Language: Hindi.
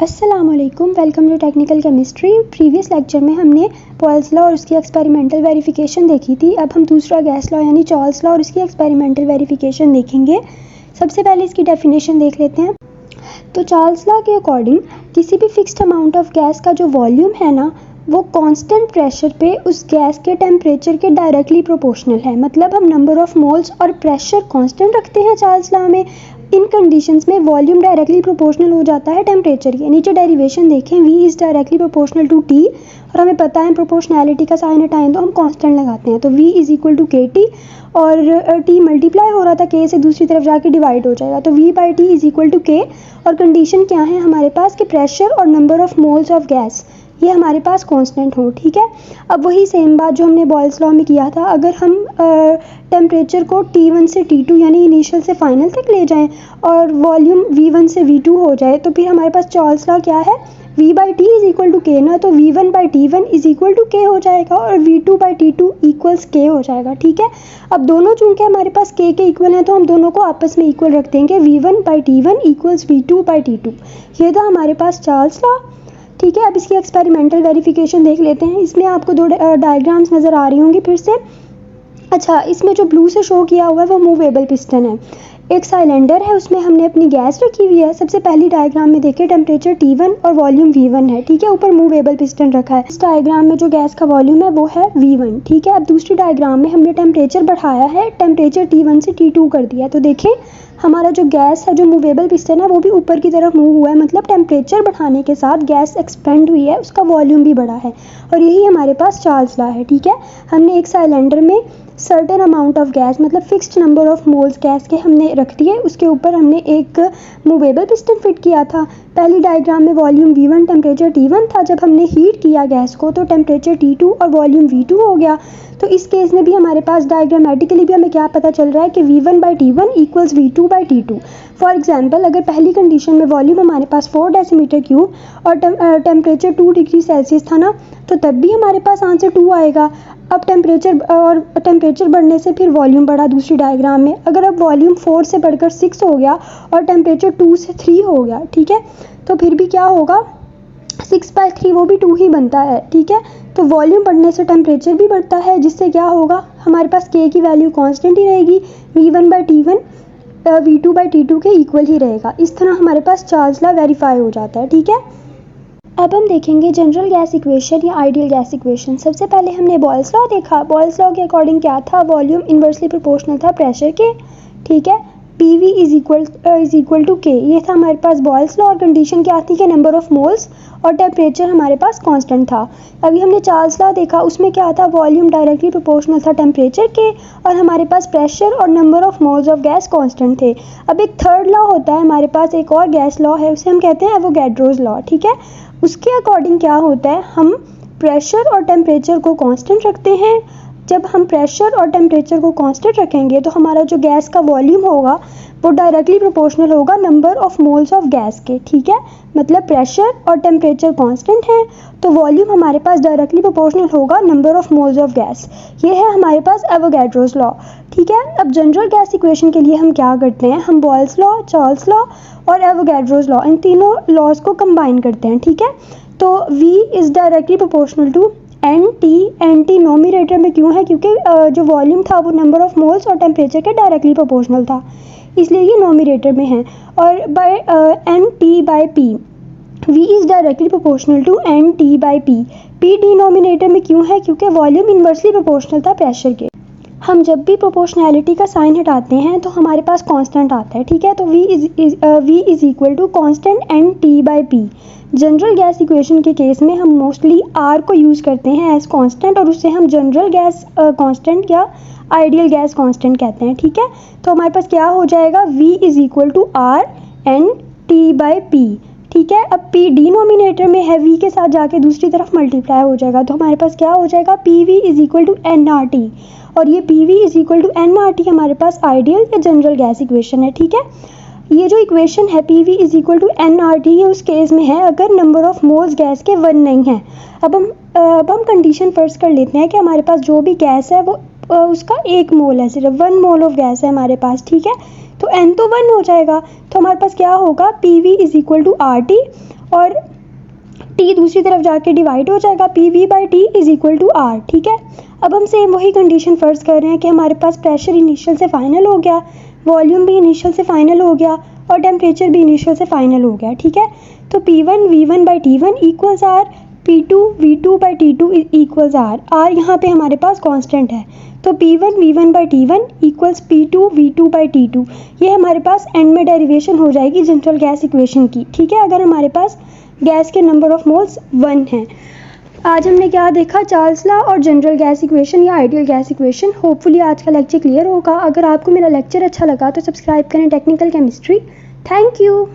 अस्सलामुअलैकुम, welcome to technical chemistry. Previous lecture में हमने पॉल्स लॉ और उसकी एक्सपेरिमेंटल वेरिफिकेशन देखी थी। अब हम दूसरा गैस लॉ यानी चार्ल्स लॉ और उसकी एक्सपेरिमेंटल वेरिफिकेशन देखेंगे। सबसे पहले इसकी डेफिनेशन देख लेते हैं। तो चार्ल्स लॉ के अकॉर्डिंग किसी भी फिक्स्ड अमाउंट ऑफ गैस का जो वॉल्यूम है ना, वो कांस्टेंट प्रेशर पे उस गैस के टेम्परेचर के डायरेक्टली प्रोपोर्शनल है। मतलब हम नंबर ऑफ मोल्स और प्रेशर कांस्टेंट रखते हैं चार्ल्स लॉ में। इन कंडीशंस में वॉल्यूम डायरेक्टली प्रोपोर्शनल हो जाता है टेम्परेचर के। नीचे डेरिवेशन देखें, V is directly proportional to T, और हमें पता है प्रोपोर्शनैलिटी का साइन हटाएं तो हम कांस्टेंट लगाते हैं। तो V is equal to KT, और T मल्टीप्लाई हो रहा था K से, दूसरी तरफ जाके डिवाइड हो जाएगा। तो V by T is equal to K। और कंडीशन क्या है हमारे पास कि प्रेशर और number of moles of gas ये हमारे पास कांस्टेंट हो। ठीक है, अब वही सेम बात जो हमने बॉयल्स लॉ में किया था। अगर हम टेम्परेचर को T1 से T2 यानी इनिशियल से फाइनल तक ले जाएं और वॉल्यूम V1 से V2 हो जाए, तो फिर हमारे पास चार्ल्स लॉ क्या है, V by T is equal to K ना, तो V1 by T1 is equal to के हो जाएगा और V2 बाई T2 इक्वल्स के हो जाएगा। ठीक है, अब दोनों चूंकि हमारे पास के इक्वल हैं तो हम दोनों को आपस में इक्वल रख देंगे। V1 by T1 equals V2 by T2। ये था हमारे पास चार्ल्स लॉ। ठीक है, अब इसकी एक्सपेरिमेंटल वेरिफिकेशन देख लेते हैं। इसमें आपको दो डायग्राम्स नज़र आ रही होंगी फिर से। अच्छा, इसमें जो ब्लू से शो किया हुआ है वो मूवेबल पिस्टन है। एक सिलेंडर है, उसमें हमने अपनी गैस रखी हुई है। सबसे पहली डायग्राम में देखिए टेम्परेचर T1 और वॉल्यूम V1 है। ठीक है, ऊपर मूवेबल पिस्टन रखा है। इस डायग्राम में जो गैस का वॉल्यूम है वो है V1। ठीक है, अब दूसरी डायग्राम में हमने टेम्परेचर बढ़ाया है, टेम्परेचर T1 से T2 कर दिया। तो देखिए हमारा जो गैस है, जो मूवेबल पिस्टन है, वो भी ऊपर की तरफ मूव हुआ है। मतलब टेम्परेचर बढ़ाने के साथ गैस एक्सपेंड हुई है, उसका वॉल्यूम भी बढ़ा है। और यही हमारे पास चार्ल्स लॉ है। ठीक है, हमने एक सिलेंडर में सर्टेन अमाउंट ऑफ गैस, मतलब fixed number of moles gas के हमने रख दिए, उसके ऊपर हमने एक मूवेबल पिस्टन फिट किया था। पहली डायग्राम में वॉल्यूम V1 टेम्परेचर T1 था। जब हमने हीट किया गैस को तो टेम्परेचर T2 और वॉल्यूम V2 हो गया। तो इस केस में भी हमारे पास डायग्रामेटिकली भी हमें क्या पता चल रहा है कि V1 by T1 equals V2 by T2। For example, अगर पहली कंडीशन में वॉल्यूम हमारे पास 4 डेसीमीटर क्यूब और टेम्परेचर 2 डिग्री सेल्सियस था ना, तो तब भी हमारे पास आंसर 2 आएगा। अब टेम्परेचर बढ़ने से फिर वॉल्यूम बढ़ा दूसरी डायग्राम में। अगर अब वॉल्यूम 4 से बढ़कर 6 हो गया और टेम्परेचर 2 से 3 हो गया, ठीक है, तो फिर भी क्या होगा, 6 बाई 3 वो भी 2 ही बनता है। ठीक है, तो वॉल्यूम बढ़ने से टेम्परेचर भी बढ़ता है, जिससे क्या होगा, हमारे पास के की वैल्यू कांस्टेंट ही रहेगी। V1 by T1 V2 by T2 के इक्वल ही रहेगा। इस तरह हमारे पास चार्ल्स लॉ वेरीफाई हो जाता है। ठीक है, अब हम देखेंगे जनरल गैस इक्वेशन या आइडियल गैस इक्वेशन। सबसे पहले हमने बॉयल्स लॉ देखा। बॉयल्स लॉ के अकॉर्डिंग क्या था, वॉल्यूम इन्वर्सली प्रोपोर्शनल था प्रेशर के। ठीक है, PV इज इक्वल टू के, ये था हमारे पास बॉयल्स लॉ। और कंडीशन क्या थी कि नंबर ऑफ मोल्स और टेम्परेचर हमारे पास कांस्टेंट था। अभी हमने चार्ल्स लॉ देखा, उसमें क्या था, वॉल्यूम डायरेक्टली प्रोपोर्शनल था टेम्परेचर के और हमारे पास प्रेशर और number of moles of gas constant थे। अब एक थर्ड लॉ होता है हमारे पास, एक और गैस लॉ है, उसे हम कहते हैं एवोगैड्रोस लॉ। ठीक है, उसके अकॉर्डिंग क्या होता है, हम प्रेशर और टेम्परेचर को कांस्टेंट रखते हैं। जब हम प्रेशर और टेम्परेचर को कांस्टेंट रखेंगे तो हमारा जो गैस का वॉल्यूम होगा वो डायरेक्टली प्रोपोर्शनल होगा number of moles of gas के। ठीक है, मतलब प्रेशर और टेम्परेचर कांस्टेंट है तो वॉल्यूम हमारे पास डायरेक्टली प्रोपोर्शनल होगा number of moles of gas. ये है हमारे पास एवोगैड्रोस लॉ। ठीक है, अब जनरल गैस इक्वेशन के लिए हम क्या करते हैं, हम बॉयल्स लॉ, चार्ल्स लॉ और एवोगैड्रोस लॉ, इन तीनों लॉज को कंबाइन करते हैं। ठीक है, तो V is directly proportional to NT nominator में क्यों है, क्योंकि जो वॉल्यूम था वो नंबर ऑफ मोल्स और टेम्परेचर के डायरेक्टली प्रोपोर्शनल था, इसलिए ये नोमिनेटर में है। और by NT by P, V is directly proportional to NT by P। P denominator में क्यों है, क्योंकि वॉल्यूम इन्वर्सली प्रोपोर्शनल था प्रेशर के। हम जब भी प्रोपोर्शनैलिटी का साइन हटाते हैं तो हमारे पास कांस्टेंट आता है। ठीक है, तो V is equal to constant NT by P। General gas equation के केस में हम मोस्टली R को यूज़ करते हैं एज कांस्टेंट, और उससे हम जनरल गैस कांस्टेंट या आइडियल गैस कांस्टेंट कहते हैं। ठीक है, तो हमारे पास क्या हो जाएगा, V is equal to R NT by P। ठीक है, अब P डिनोमिनेटर में है, V के साथ जाके दूसरी तरफ मल्टीप्लाई हो जाएगा, तो हमारे पास क्या हो जाएगा, PV is equal to NRT। और ये PV is equal to NRT हमारे पास आइडियल या जनरल गैस इक्वेशन है। ठीक है, ये जो इक्वेशन है PV is equal to NRT, ये उस केस में है अगर नंबर ऑफ मोल्स गैस के 1 नहीं है। अब हम कंडीशन फर्ज कर लेते हैं कि हमारे पास जो भी गैस है वो उसका 1 मोल है, सिर्फ 1 मोल ऑफ गैस है हमारे पास। ठीक है, तो N तो 1 हो जाएगा, तो हमारे पास क्या होगा, PV is equal to RT और टी दूसरी तरफ जाके डिवाइड हो जाएगा, P V by T is equal to R. ठीक है, अब हम सेम वही कंडीशन फर्ज कर रहे हैं कि हमारे पास प्रेशर इनिशियल से फाइनल हो गया, वॉल्यूम भी इनिशियल से फाइनल हो गया और टेम्परेचर भी इनिशियल से फाइनल हो गया। ठीक है, तो P1 V1 by T1 equals R, P2 V2 by T2 equals R. R यहाँ पे हमारे पास कांस्टेंट है, तो P1 V1 by T1 equals P2 V2 by T2। ये हमारे पास एंड में डेरिवेशन हो जाएगी जनरल गैस इक्वेशन की। ठीक है, अगर हमारे पास गैस के नंबर ऑफ मोल्स 1 हैं। आज हमने क्या देखा, चार्ल्स लॉ और जनरल गैस इक्वेशन या आइडियल गैस इक्वेशन। होपफुली आज का लेक्चर क्लियर होगा। अगर आपको मेरा लेक्चर अच्छा लगा तो सब्सक्राइब करें टेक्निकल केमिस्ट्री। Thank you.